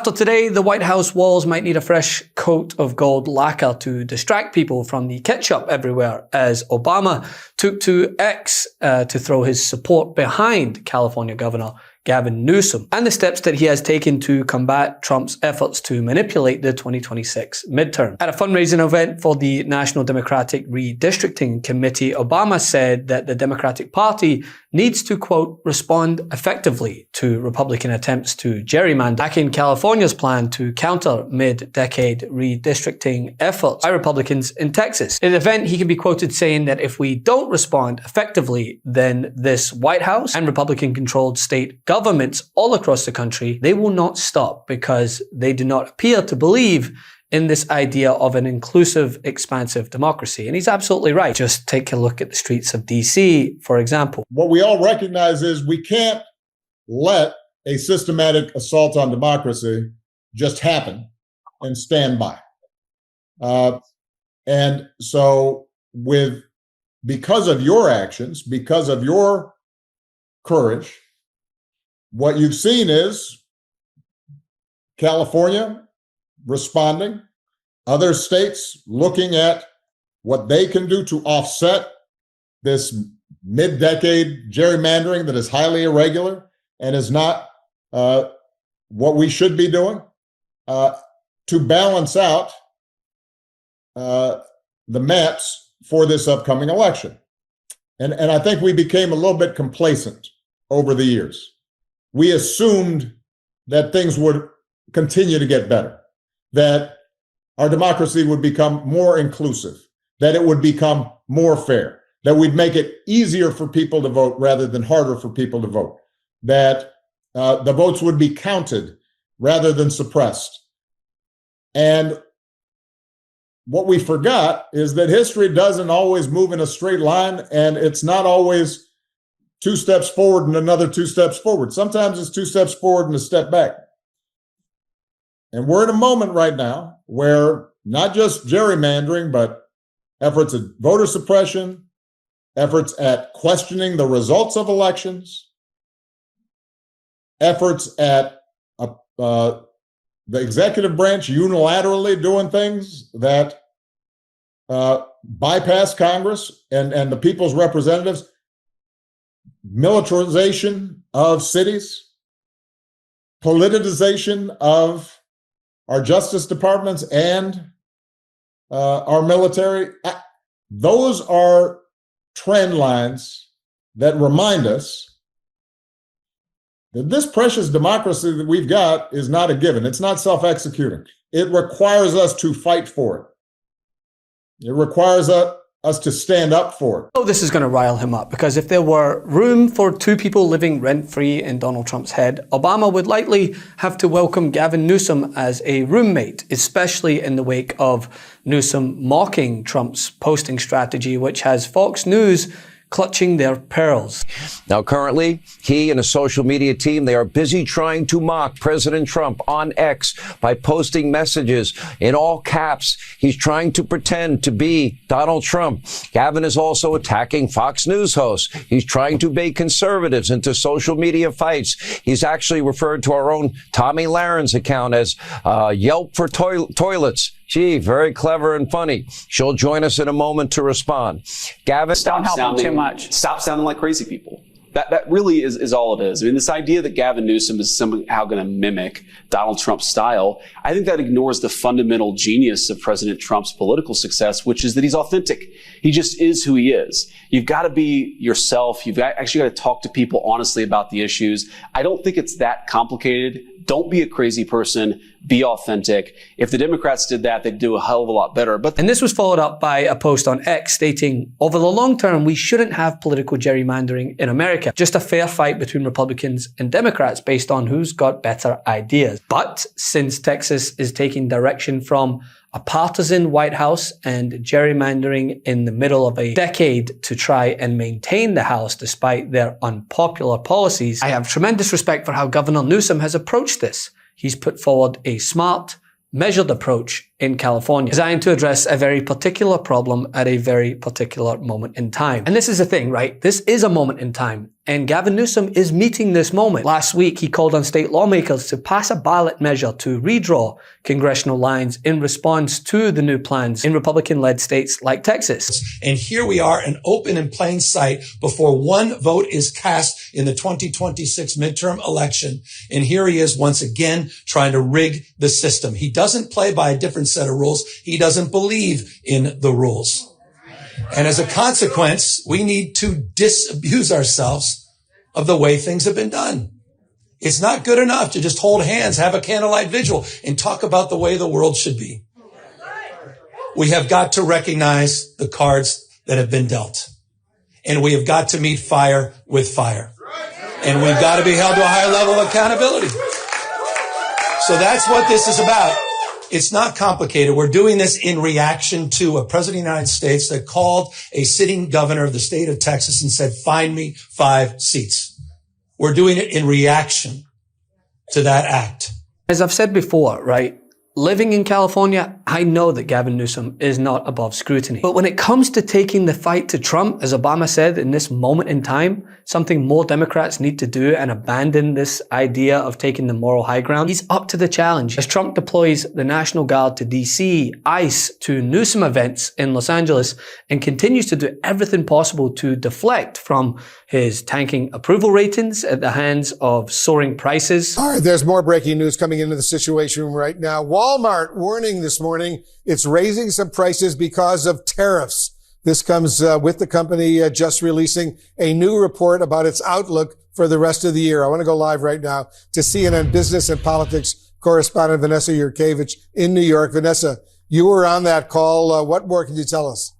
After today, the White House walls might need a fresh coat of gold lacquer to distract people from the ketchup everywhere, as Obama took to X to throw his support behind California Governor Gavin Newsom, and the steps that he has taken to combat Trump's efforts to manipulate the 2026 midterm. At a fundraising event for the National Democratic Redistricting Committee, Obama said that the Democratic Party needs to, quote, respond effectively to Republican attempts to gerrymander, backing California's plan to counter mid-decade redistricting efforts by Republicans in Texas. In an event, he can be quoted saying that if we don't respond effectively, then this White House and Republican-controlled state governments all across the country, they will not stop because they do not appear to believe in this idea of an inclusive, expansive democracy. And he's absolutely right. Just take a look at the streets of DC, for example. What we all recognize is we can't let a systematic assault on democracy just happen and stand by. And so because of your actions, because of your courage, what you've seen is California responding, other states looking at what they can do to offset this mid-decade gerrymandering that is highly irregular and is not what we should be doing, to balance out the maps for this upcoming election. And I think we became a little bit complacent over the years. We assumed that things would continue to get better, that our democracy would become more inclusive, that it would become more fair, that we'd make it easier for people to vote rather than harder for people to vote, that the votes would be counted rather than suppressed. And what we forgot is that history doesn't always move in a straight line, and it's not always 2 steps forward and another 2 steps forward. Sometimes it's 2 steps forward and a step back. And we're in a moment right now where not just gerrymandering, but efforts at voter suppression, efforts at questioning the results of elections, efforts at the executive branch unilaterally doing things that bypass Congress and the people's representatives, militarization of cities, politicization of our justice departments and our military. Those are trend lines that remind us that this precious democracy that we've got is not a given. It's not self-executing. It requires us to fight for it. It requires us to stand up for it. Oh, this is going to rile him up, because if there were room for 2 people living rent-free in Donald Trump's head, Obama would likely have to welcome Gavin Newsom as a roommate, especially in the wake of Newsom mocking Trump's posting strategy, which has Fox News clutching their pearls. Now, currently, he and a social media team, they are busy trying to mock President Trump on X by posting messages in all caps. He's trying to pretend to be Donald Trump. Gavin is also attacking Fox News hosts. He's trying to bait conservatives into social media fights. He's actually referred to our own Tomi Lahren's account as Yelp for toilets. Gee, very clever and funny. She'll join us in a moment to respond. Gavin, stop sounding too much. Stop sounding like crazy people. That really is all it is. I mean, this idea that Gavin Newsom is somehow going to mimic Donald Trump's style, I think that ignores the fundamental genius of President Trump's political success, which is that he's authentic. He just is who he is. You've got to be yourself. You've actually got to talk to people honestly about the issues. I don't think it's that complicated. Don't be a crazy person. Be authentic. If the Democrats did that, they'd do a hell of a lot better. And this was followed up by a post on X stating, over the long term, we shouldn't have political gerrymandering in America. Just a fair fight between Republicans and Democrats based on who's got better ideas. But since Texas is taking direction from a partisan White House and gerrymandering in the middle of a decade to try and maintain the House despite their unpopular policies, I have tremendous respect for how Governor Newsom has approached this. He's put forward a smart, measured approach in California, designed to address a very particular problem at a very particular moment in time. And this is the thing, right? This is a moment in time. And Gavin Newsom is meeting this moment. Last week, he called on state lawmakers to pass a ballot measure to redraw congressional lines in response to the new plans in Republican-led states like Texas. And here we are, an open in plain sight before one vote is cast in the 2026 midterm election. And here he is once again trying to rig the system. He doesn't play by a different set of rules. He doesn't believe in the rules. And as a consequence, we need to disabuse ourselves of the way things have been done. It's not good enough to just hold hands, have a candlelight vigil, and talk about the way the world should be. We have got to recognize the cards that have been dealt. And we have got to meet fire with fire. And we've got to be held to a higher level of accountability. So that's what this is about. It's not complicated. We're doing this in reaction to a president of the United States that called a sitting governor of the state of Texas and said, find me 5 seats. We're doing it in reaction to that act. As I've said before, right? Living in California, I know that Gavin Newsom is not above scrutiny. But when it comes to taking the fight to Trump, as Obama said, in this moment in time, something more Democrats need to do and abandon this idea of taking the moral high ground, he's up to the challenge. As Trump deploys the National Guard to DC, ICE to Newsom events in Los Angeles, and continues to do everything possible to deflect from his tanking approval ratings at the hands of soaring prices. All right, there's more breaking news coming into the situation right now. Walmart warning this morning it's raising some prices because of tariffs. This comes with the company just releasing a new report about its outlook for the rest of the year. I want to go live right now to CNN business and politics correspondent Vanessa Yurkevich in New York. Vanessa, you were on that call. What more can you tell us?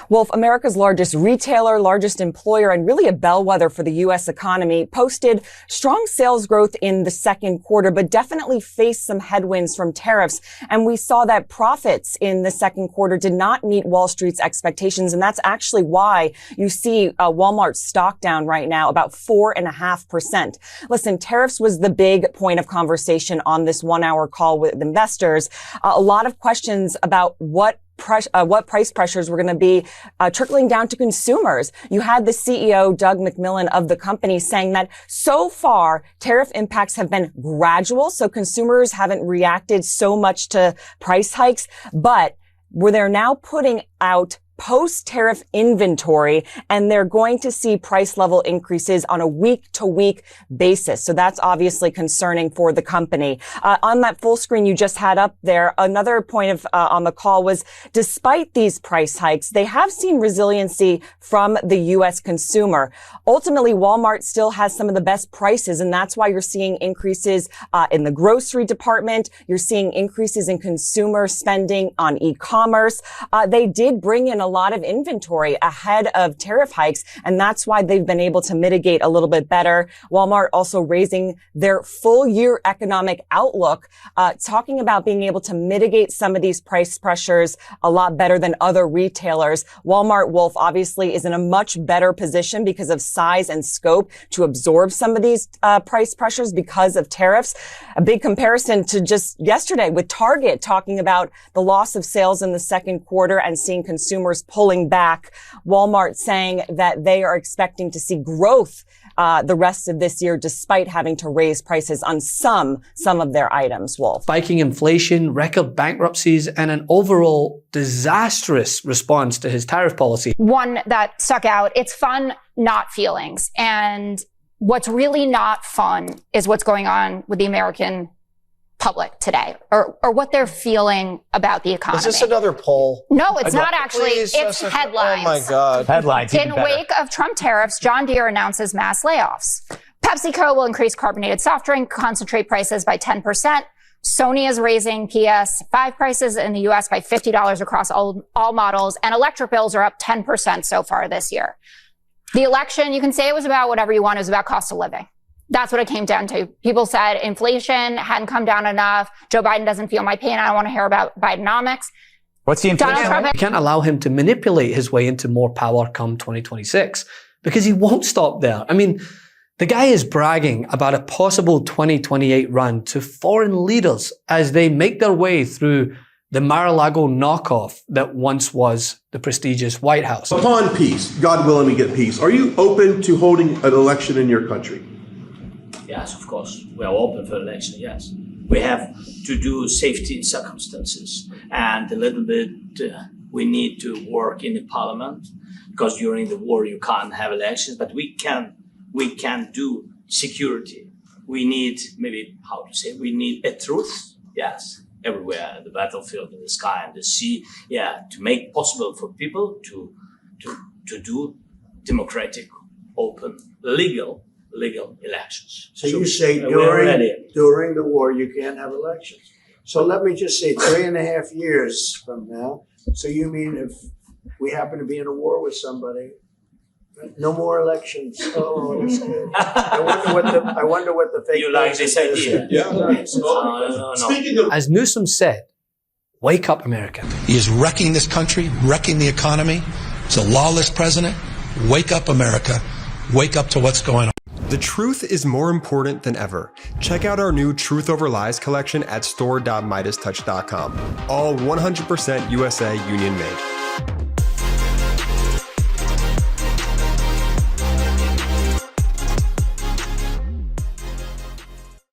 Wolf, America's largest retailer, largest employer, and really a bellwether for the U.S. economy, posted strong sales growth in the second quarter, but definitely faced some headwinds from tariffs. And we saw that profits in the second quarter did not meet Wall Street's expectations. And that's actually why you see Walmart's stock down right now about 4.5%. Listen, tariffs was the big point of conversation on this 1-hour call with investors. A lot of questions about what price pressures were going to be trickling down to consumers. You had the CEO, Doug McMillon of the company, saying that so far tariff impacts have been gradual, so consumers haven't reacted so much to price hikes, but where they're now putting out post-tariff inventory, and they're going to see price level increases on a week-to-week basis. So that's obviously concerning for the company. On that full screen you just had up there, another point of on the call was, despite these price hikes, they have seen resiliency from the U.S. consumer. Ultimately, Walmart still has some of the best prices, and that's why you're seeing increases in the grocery department. You're seeing increases in consumer spending on e-commerce. They did bring in a lot of inventory ahead of tariff hikes, and that's why they've been able to mitigate a little bit better. Walmart also raising their full year economic outlook, talking about being able to mitigate some of these price pressures a lot better than other retailers. Walmart, Wolf, obviously is in a much better position because of size and scope to absorb some of these price pressures because of tariffs. A big comparison to just yesterday with Target talking about the loss of sales in the second quarter and seeing consumers pulling back. Walmart saying that they are expecting to see growth the rest of this year, despite having to raise prices on some of their items, Wolf. Spiking inflation, record bankruptcies, and an overall disastrous response to his tariff policy. One that stuck out, it's fun, not feelings. And what's really not fun is what's going on with the American public today, or what they're feeling about the economy. Is this another poll? No, it's not actually. Please, it's headlines. Oh my God. Headlines. In wake of Trump tariffs, John Deere announces mass layoffs. PepsiCo will increase carbonated soft drink concentrate prices by 10%. Sony is raising PS5 prices in the U.S. by $50 across all models, and electric bills are up 10% so far this year. The election, you can say it was about whatever you want, it was about cost of living. That's what it came down to. People said inflation hadn't come down enough. Joe Biden doesn't feel my pain. I don't want to hear about Bidenomics. What's the inflation? We can't allow him to manipulate his way into more power come 2026 because he won't stop there. I mean, the guy is bragging about a possible 2028 run to foreign leaders as they make their way through the Mar-a-Lago knockoff that once was the prestigious White House. Upon peace, God willing we get peace, are you open to holding an election in your country? Yes, of course. We are open for election, yes. We have to do safety circumstances, and a little bit we need to work in the parliament, because during the war you can't have elections, but we can do security. We need, we need a truth, yes, everywhere, the battlefield, in the sky and the sea, to make possible for people to do democratic, open, legal elections. So you say during the war you can't have elections. So let me just say 3.5 years from now. So you mean if we happen to be in a war with somebody, no more elections? Oh, that's good. I wonder what the fake. You like this idea? Yeah. No. As Newsom said, wake up, America. He is wrecking this country, wrecking the economy. He's a lawless president. Wake up, America. Wake up to what's going on. The truth is more important than ever. Check out our new Truth Over Lies collection at store.MeidasTouch.com. All 100% USA union made.